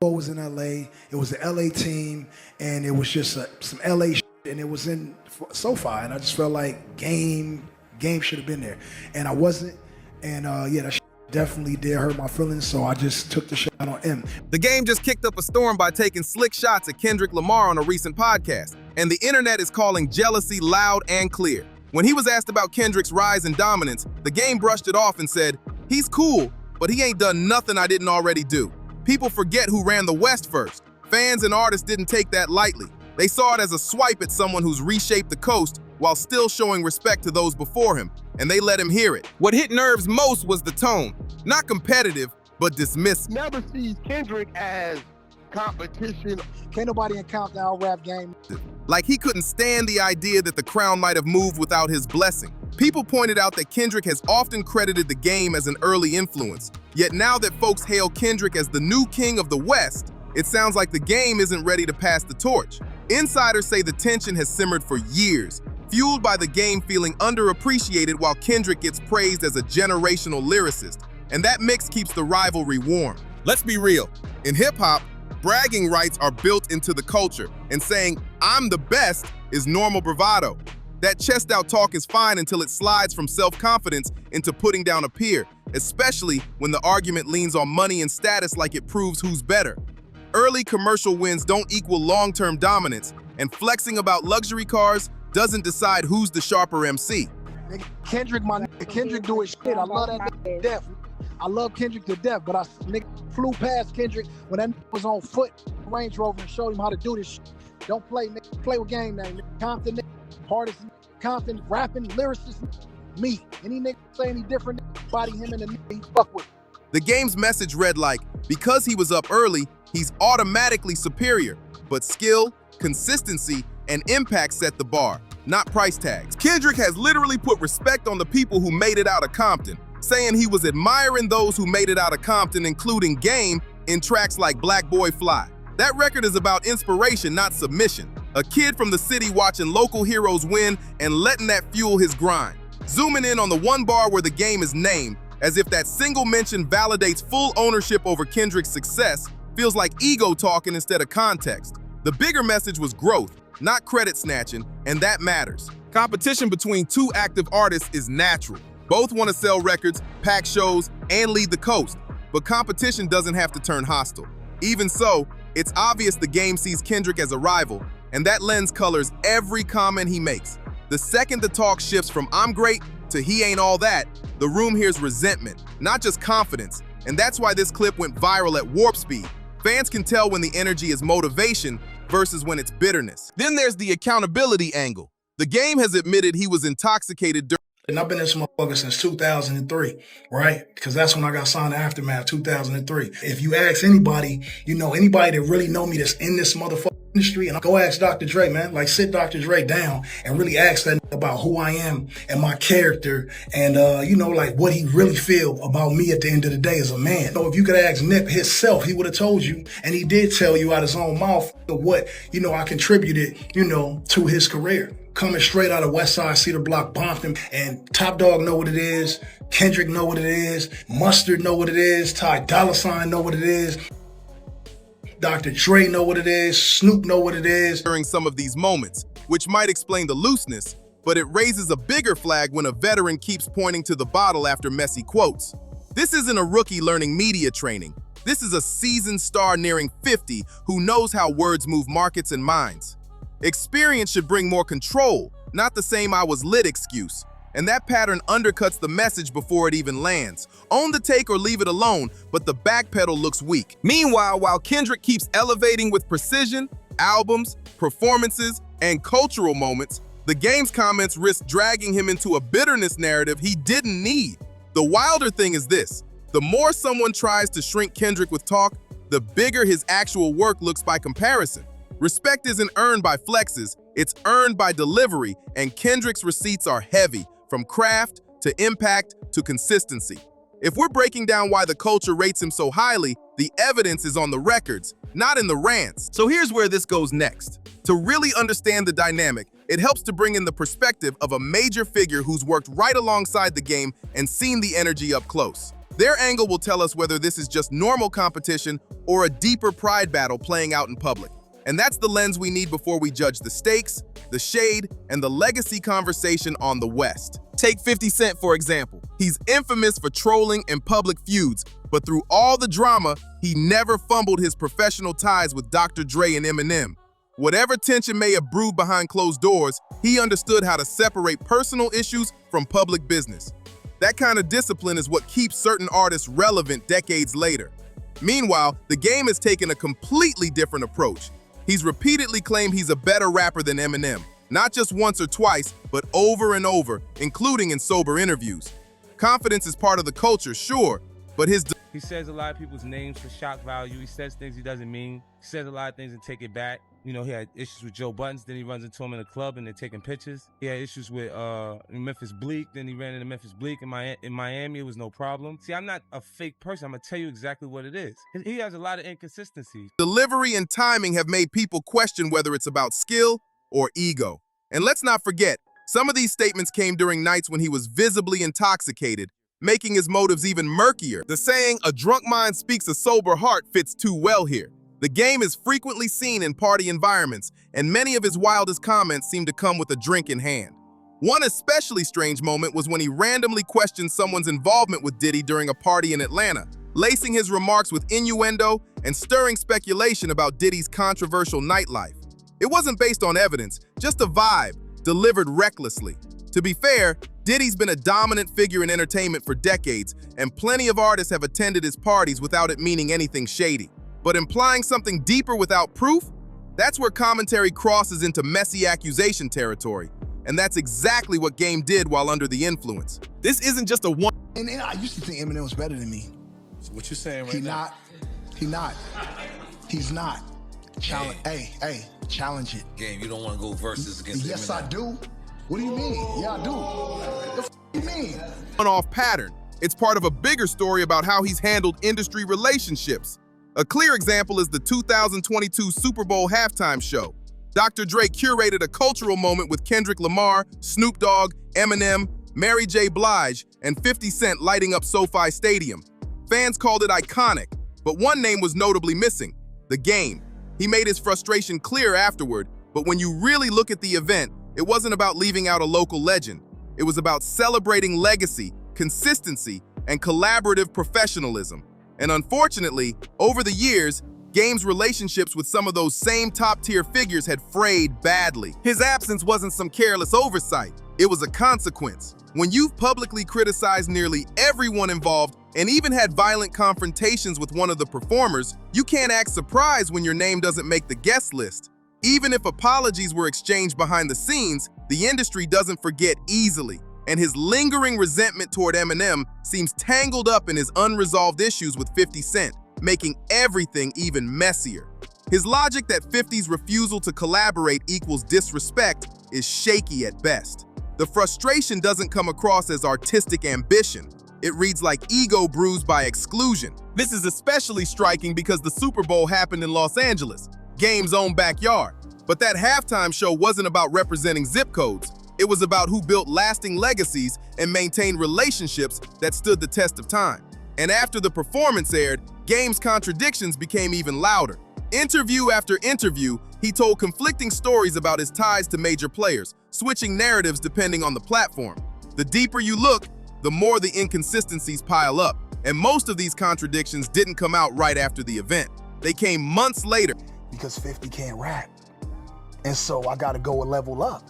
was in LA. It was the LA team, and it was just some LA shit, and it was in SoFi, and I just felt like game should have been there, and I wasn't, and yeah, that shit definitely did hurt my feelings, so I just took the shot on M. The game just kicked up a storm by taking slick shots at Kendrick Lamar on a recent podcast, and the internet is calling jealousy loud and clear. When he was asked about Kendrick's rise in dominance, the game brushed it off and said, "He's cool, but he ain't done nothing I didn't already do." People forget who ran the West first. Fans and artists didn't take that lightly. They saw it as a swipe at someone who's reshaped the coast while still showing respect to those before him, and they let him hear it. What hit nerves most was the tone. Not competitive, but dismissive. Never sees Kendrick as competition. Can't nobody encounter our rap game. Like he couldn't stand the idea that the crown might have moved without his blessing. People pointed out that Kendrick has often credited the game as an early influence. Yet now that folks hail Kendrick as the new king of the West, it sounds like the game isn't ready to pass the torch. Insiders say the tension has simmered for years, fueled by the game feeling underappreciated while Kendrick gets praised as a generational lyricist. And that mix keeps the rivalry warm. Let's be real. In hip-hop, bragging rights are built into the culture, and saying, "I'm the best" is normal bravado. That chest-out talk is fine until it slides from self-confidence into putting down a peer, especially when the argument leans on money and status like it proves who's better. Early commercial wins don't equal long-term dominance, and flexing about luxury cars doesn't decide who's the sharper MC. Kendrick, my nigga, Kendrick do his shit. I love that nigga to death. I love Kendrick to death, but I flew past Kendrick when that nigga was on foot, Range Rover, and showed him how to do this shit. Don't play, nigga. Play with game now. Compton, nigga. Hardest, Compton, rapping, lyricist, me. Any nigga say any different, body him and the nigga he fuck with. The game's message read like, because he was up early, he's automatically superior. But skill, consistency, and impact set the bar, not price tags. Kendrick has literally put respect on the people who made it out of Compton, saying he was admiring those who made it out of Compton, including Game, in tracks like Black Boy Fly. That record is about inspiration, not submission. A kid from the city watching local heroes win and letting that fuel his grind. Zooming in on the one bar where the game is named, as if that single mention validates full ownership over Kendrick's success, feels like ego talking instead of context. The bigger message was growth, not credit snatching, and that matters. Competition between two active artists is natural. Both want to sell records, pack shows, and lead the coast, but competition doesn't have to turn hostile. Even so, it's obvious the game sees Kendrick as a rival, and that lens colors every comment he makes. The second the talk shifts from "I'm great" to "he ain't all that," the room hears resentment, not just confidence, and that's why this clip went viral at warp speed. Fans can tell when the energy is motivation versus when it's bitterness. Then there's the accountability angle. The game has admitted he was intoxicated during. And I've been in this motherfucker since 2003, right? Because that's when I got signed to Aftermath, 2003. If you ask anybody, anybody that really know me that's in this motherfucking industry, and go ask Dr. Dre, man. Like, sit Dr. Dre down and really ask that about who I am and my character and, like what he really feel about me at the end of the day as a man. So if you could ask Nip himself, he would have told you, and he did tell you out his own mouth what, I contributed, to his career. Coming straight out of West Side, Cedar Block, Bompton, and Top Dog know what it is, Kendrick know what it is, Mustard know what it is, Ty Dolla $ign know what it is, Dr. Dre know what it is, Snoop know what it is. During some of these moments, which might explain the looseness, but it raises a bigger flag when a veteran keeps pointing to the bottle after messy quotes. This isn't a rookie learning media training. This is a seasoned star nearing 50 who knows how words move markets and minds. Experience should bring more control, not the same "I was lit" excuse. And that pattern undercuts the message before it even lands. Own the take or leave it alone, but the backpedal looks weak. Meanwhile, while Kendrick keeps elevating with precision, albums, performances, and cultural moments, the game's comments risk dragging him into a bitterness narrative he didn't need. The wilder thing is this: the more someone tries to shrink Kendrick with talk, the bigger his actual work looks by comparison. Respect isn't earned by flexes, it's earned by delivery, and Kendrick's receipts are heavy, from craft to impact to consistency. If we're breaking down why the culture rates him so highly, the evidence is on the records, not in the rants. So here's where this goes next. To really understand the dynamic, it helps to bring in the perspective of a major figure who's worked right alongside the game and seen the energy up close. Their angle will tell us whether this is just normal competition or a deeper pride battle playing out in public. And that's the lens we need before we judge the stakes, the shade, and the legacy conversation on the West. Take 50 Cent, for example. He's infamous for trolling and public feuds, but through all the drama, he never fumbled his professional ties with Dr. Dre and Eminem. Whatever tension may have brewed behind closed doors, he understood how to separate personal issues from public business. That kind of discipline is what keeps certain artists relevant decades later. Meanwhile, the game has taken a completely different approach. He's repeatedly claimed he's a better rapper than Eminem, not just once or twice, but over and over, including in sober interviews. Confidence is part of the culture, sure, but he says a lot of people's names for shock value. He says things he doesn't mean. He says a lot of things and take it back. You know, he had issues with Joe Buttons, then he runs into him in a club and they're taking pictures. He had issues with Memphis Bleak, then he ran into Memphis Bleak in Miami. It was no problem. See, I'm not a fake person. I'm gonna tell you exactly what it is. He has a lot of inconsistencies. Delivery and timing have made people question whether it's about skill or ego. And let's not forget, some of these statements came during nights when he was visibly intoxicated, making his motives even murkier. The saying, "a drunk mind speaks a sober heart," fits too well here. The game is frequently seen in party environments, and many of his wildest comments seem to come with a drink in hand. One especially strange moment was when he randomly questioned someone's involvement with Diddy during a party in Atlanta, lacing his remarks with innuendo and stirring speculation about Diddy's controversial nightlife. It wasn't based on evidence, just a vibe, delivered recklessly. To be fair, Diddy's been a dominant figure in entertainment for decades, and plenty of artists have attended his parties without it meaning anything shady. But implying something deeper without proof? That's where commentary crosses into messy accusation territory. And that's exactly what Game did while under the influence. This isn't just a one. And I used to think Eminem was better than me. So what you saying right now? He's not. Challenge. Hey, challenge it. Game, you don't want to go versus against Eminem. Yes, I do. What do you mean? Yeah, I do. The f you mean? One-off pattern. It's part of a bigger story about how he's handled industry relationships. A clear example is the 2022 Super Bowl halftime show. Dr. Dre curated a cultural moment with Kendrick Lamar, Snoop Dogg, Eminem, Mary J. Blige, and 50 Cent lighting up SoFi Stadium. Fans called it iconic, but one name was notably missing: The Game. He made his frustration clear afterward, but when you really look at the event, it wasn't about leaving out a local legend. It was about celebrating legacy, consistency, and collaborative professionalism. And unfortunately, over the years, Game's relationships with some of those same top-tier figures had frayed badly. His absence wasn't some careless oversight. It was a consequence. When you've publicly criticized nearly everyone involved and even had violent confrontations with one of the performers, you can't act surprised when your name doesn't make the guest list. Even if apologies were exchanged behind the scenes, the industry doesn't forget easily. And his lingering resentment toward Eminem seems tangled up in his unresolved issues with 50 Cent, making everything even messier. His logic that 50's refusal to collaborate equals disrespect is shaky at best. The frustration doesn't come across as artistic ambition. It reads like ego bruised by exclusion. This is especially striking because the Super Bowl happened in Los Angeles, Game's own backyard. But that halftime show wasn't about representing zip codes. It was about who built lasting legacies and maintained relationships that stood the test of time. And after the performance aired, Game's contradictions became even louder. Interview after interview, he told conflicting stories about his ties to major players, switching narratives depending on the platform. The deeper you look, the more the inconsistencies pile up. And most of these contradictions didn't come out right after the event. They came months later. Because 50 can't rap. And so I gotta go a level up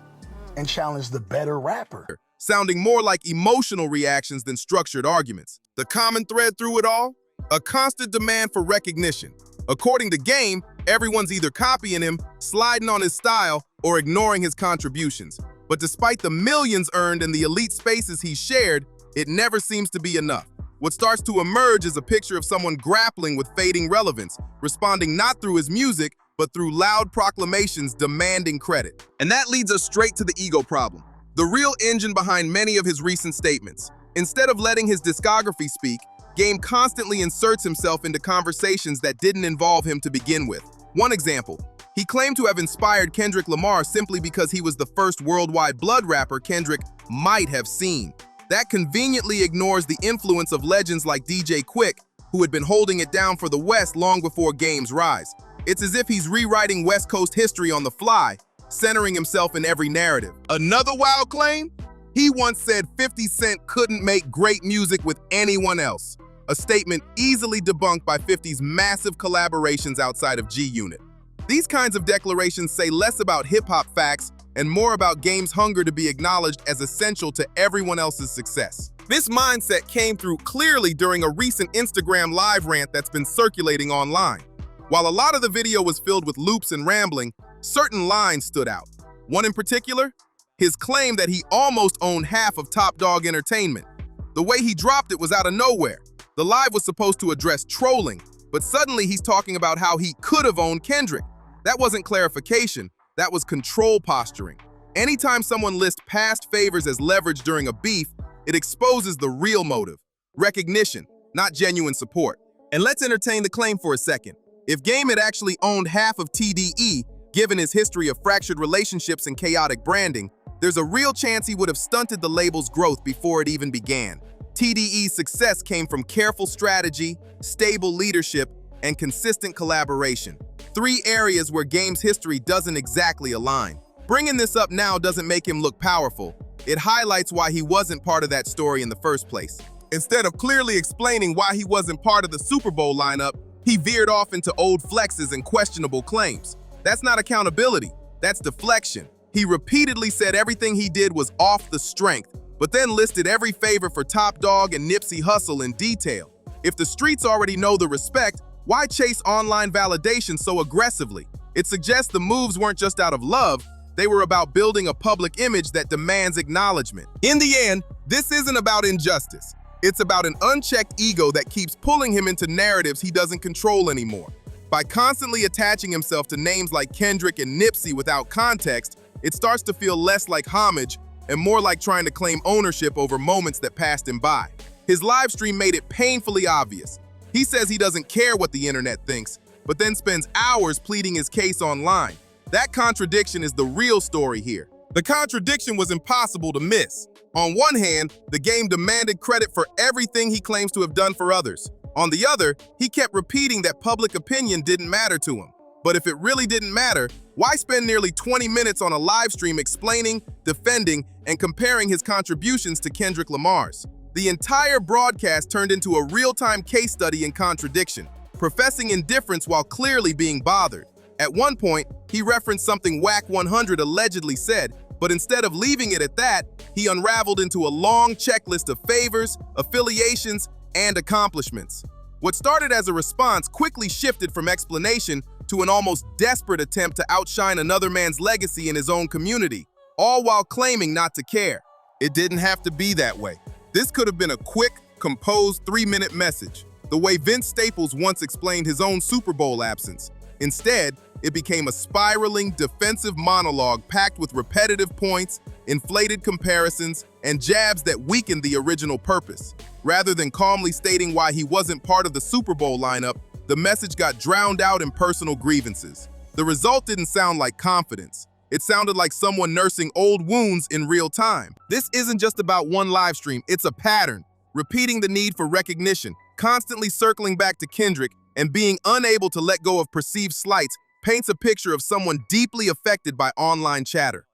and challenge the better rapper. Sounding more like emotional reactions than structured arguments. The common thread through it all? A constant demand for recognition. According to Game, everyone's either copying him, sliding on his style, or ignoring his contributions. But despite the millions earned and the elite spaces he shared, it never seems to be enough. What starts to emerge is a picture of someone grappling with fading relevance, responding not through his music, but through loud proclamations demanding credit. And that leads us straight to the ego problem, the real engine behind many of his recent statements. Instead of letting his discography speak, Game constantly inserts himself into conversations that didn't involve him to begin with. One example, he claimed to have inspired Kendrick Lamar simply because he was the first worldwide blood rapper Kendrick might have seen. That conveniently ignores the influence of legends like DJ Quick, who had been holding it down for the West long before Game's rise. It's as if he's rewriting West Coast history on the fly, centering himself in every narrative. Another wild claim? He once said 50 Cent couldn't make great music with anyone else, a statement easily debunked by 50's massive collaborations outside of G-Unit. These kinds of declarations say less about hip-hop facts and more about Game's hunger to be acknowledged as essential to everyone else's success. This mindset came through clearly during a recent Instagram live rant that's been circulating online. While a lot of the video was filled with loops and rambling, certain lines stood out. One in particular? His claim that he almost owned half of Top Dog Entertainment. The way he dropped it was out of nowhere. The live was supposed to address trolling, but suddenly he's talking about how he could have owned Kendrick. That wasn't clarification, that was control posturing. Anytime someone lists past favors as leverage during a beef, it exposes the real motive, recognition, not genuine support. And let's entertain the claim for a second. If Game had actually owned half of TDE, given his history of fractured relationships and chaotic branding, there's a real chance he would have stunted the label's growth before it even began. TDE's success came from careful strategy, stable leadership, and consistent collaboration. 3 areas where Game's history doesn't exactly align. Bringing this up now doesn't make him look powerful. It highlights why he wasn't part of that story in the first place. Instead of clearly explaining why he wasn't part of the Super Bowl lineup, he veered off into old flexes and questionable claims. That's not accountability, that's deflection. He repeatedly said everything he did was off the strength, but then listed every favor for Top Dog and Nipsey Hussle in detail. If the streets already know the respect, why chase online validation so aggressively? It suggests the moves weren't just out of love, they were about building a public image that demands acknowledgement. In the end, this isn't about injustice. It's about an unchecked ego that keeps pulling him into narratives he doesn't control anymore. By constantly attaching himself to names like Kendrick and Nipsey without context, it starts to feel less like homage and more like trying to claim ownership over moments that passed him by. His live stream made it painfully obvious. He says he doesn't care what the internet thinks, but then spends hours pleading his case online. That contradiction is the real story here. The contradiction was impossible to miss. On one hand, the Game demanded credit for everything he claims to have done for others. On the other, he kept repeating that public opinion didn't matter to him. But if it really didn't matter, why spend nearly 20 minutes on a live stream explaining, defending, and comparing his contributions to Kendrick Lamar's? The entire broadcast turned into a real-time case study in contradiction, professing indifference while clearly being bothered. At one point, he referenced something Wack 100 allegedly said, but instead of leaving it at that, he unraveled into a long checklist of favors, affiliations, and accomplishments. What started as a response quickly shifted from explanation to an almost desperate attempt to outshine another man's legacy in his own community, all while claiming not to care. It didn't have to be that way. This could have been a quick, composed 3-minute message, the way Vince Staples once explained his own Super Bowl absence. Instead, it became a spiraling, defensive monologue packed with repetitive points, inflated comparisons, and jabs that weakened the original purpose. Rather than calmly stating why he wasn't part of the Super Bowl lineup, the message got drowned out in personal grievances. The result didn't sound like confidence. It sounded like someone nursing old wounds in real time. This isn't just about one live stream, it's a pattern, repeating the need for recognition, constantly circling back to Kendrick, and being unable to let go of perceived slights paints a picture of someone deeply affected by online chatter.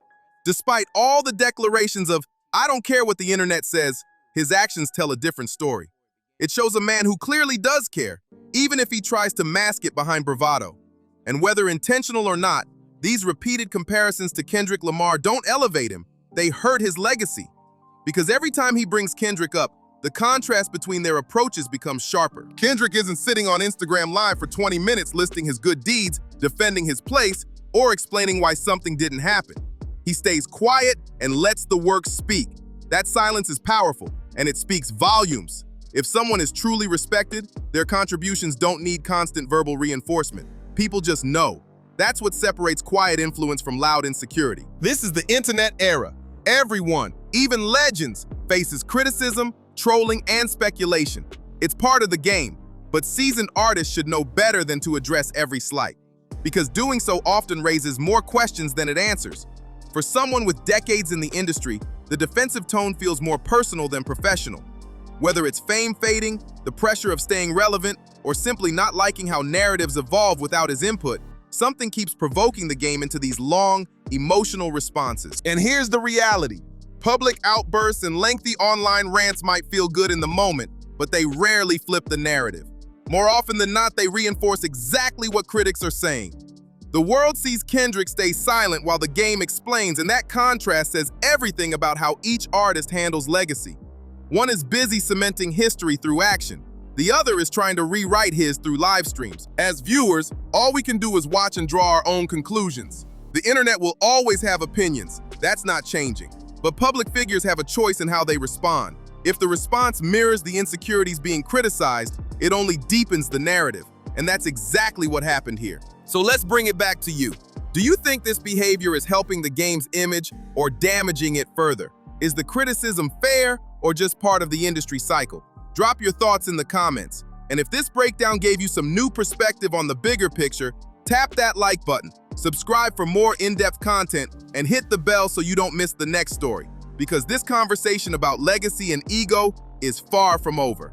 Despite all the declarations of, "I don't care what the internet says," his actions tell a different story. It shows a man who clearly does care, even if he tries to mask it behind bravado. And whether intentional or not, these repeated comparisons to Kendrick Lamar don't elevate him, they hurt his legacy. Because every time he brings Kendrick up, the contrast between their approaches becomes sharper. Kendrick isn't sitting on Instagram Live for 20 minutes listing his good deeds, defending his place, or explaining why something didn't happen. He stays quiet and lets the work speak. That silence is powerful, and it speaks volumes. If someone is truly respected, their contributions don't need constant verbal reinforcement. People just know. That's what separates quiet influence from loud insecurity. This is the internet era. Everyone, even legends, faces criticism, trolling, and speculation. It's part of the game, but seasoned artists should know better than to address every slight, because doing so often raises more questions than it answers. For someone with decades in the industry, the defensive tone feels more personal than professional. Whether it's fame fading, the pressure of staying relevant, or simply not liking how narratives evolve without his input, something keeps provoking the game into these long, emotional responses. And here's the reality. Public outbursts and lengthy online rants might feel good in the moment, but they rarely flip the narrative. More often than not, they reinforce exactly what critics are saying. The world sees Kendrick stay silent while the game explains, and that contrast says everything about how each artist handles legacy. One is busy cementing history through action. The other is trying to rewrite his through live streams. As viewers, all we can do is watch and draw our own conclusions. The internet will always have opinions. That's not changing. But public figures have a choice in how they respond. If the response mirrors the insecurities being criticized, it only deepens the narrative. And that's exactly what happened here. So let's bring it back to you. Do you think this behavior is helping the game's image or damaging it further? Is the criticism fair or just part of the industry cycle? Drop your thoughts in the comments. And if this breakdown gave you some new perspective on the bigger picture, tap that like button, subscribe for more in-depth content, and hit the bell so you don't miss the next story. Because this conversation about legacy and ego is far from over.